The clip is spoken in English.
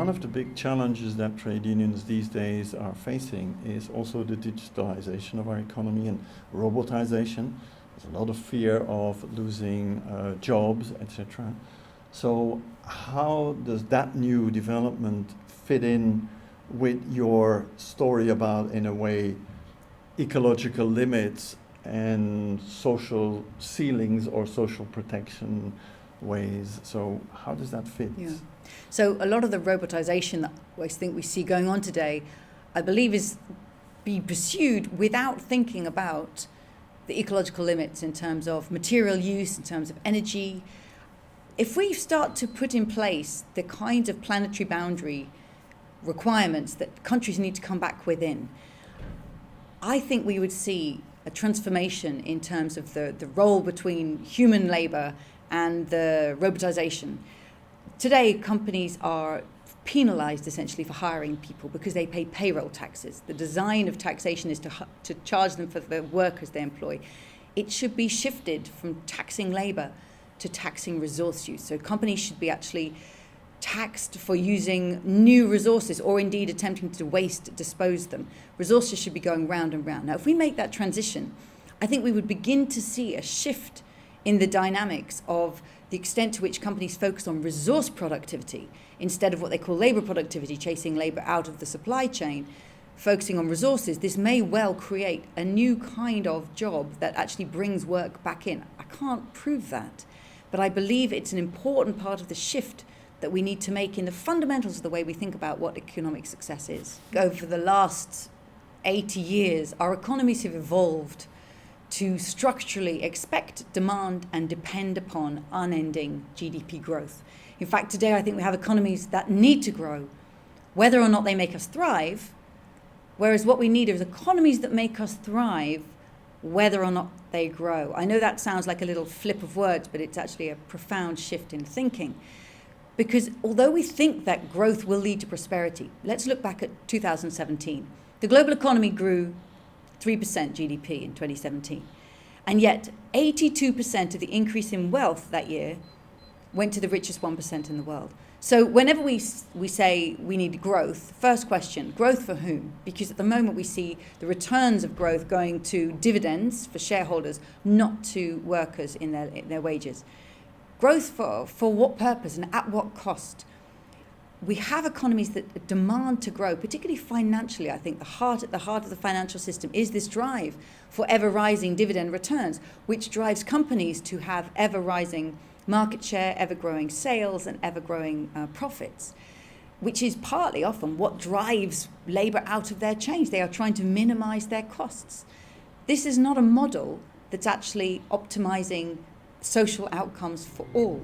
one of the big challenges that trade unions these days are facing is also the digitalization of our economy and robotization. There's a lot of fear of losing jobs, etc. So how does that new development fit in with your story about, in a way, ecological limits and social ceilings or social protection ways? So how does that fit? Yeah. So a lot of the robotization that I think we see going on today, I believe, is being pursued without thinking about the ecological limits in terms of material use, in terms of energy. If we start to put in place the kinds of planetary boundary requirements that countries need to come back within, I think we would see a transformation in terms of the role between human labour and the robotization. Today, companies are penalised essentially for hiring people because they pay payroll taxes. The design of taxation is to charge them for the workers they employ. It should be shifted from taxing labour to taxing resource use. So companies should be actually taxed for using new resources or indeed attempting to dispose them. Resources should be going round and round. Now, if we make that transition, I think we would begin to see a shift in the dynamics of the extent to which companies focus on resource productivity instead of what they call labour productivity, chasing labour out of the supply chain, focusing on resources. This may well create a new kind of job that actually brings work back in. I can't prove that, but I believe it's an important part of the shift that we need to make in the fundamentals of the way we think about what economic success is. Over the last 80 years, our economies have evolved to structurally expect, demand, and depend upon unending GDP growth. In fact, today I think we have economies that need to grow, whether or not they make us thrive, whereas what we need is economies that make us thrive, whether or not they grow. I know that sounds like a little flip of words, but it's actually a profound shift in thinking. Because although we think that growth will lead to prosperity, let's look back at 2017. The global economy grew 3% GDP in 2017. And yet 82% of the increase in wealth that year went to the richest 1% in the world. So whenever we say we need growth, first question, growth for whom? Because at the moment we see the returns of growth going to dividends for shareholders, not to workers in their wages. Growth for what purpose and at what cost? We have economies that demand to grow, particularly financially. I think at the heart of the financial system is this drive for ever-rising dividend returns, which drives companies to have ever-rising market share, ever-growing sales, and ever-growing profits, which is partly often what drives labour out of their chains. They are trying to minimise their costs. This is not a model that's actually optimising social outcomes for all.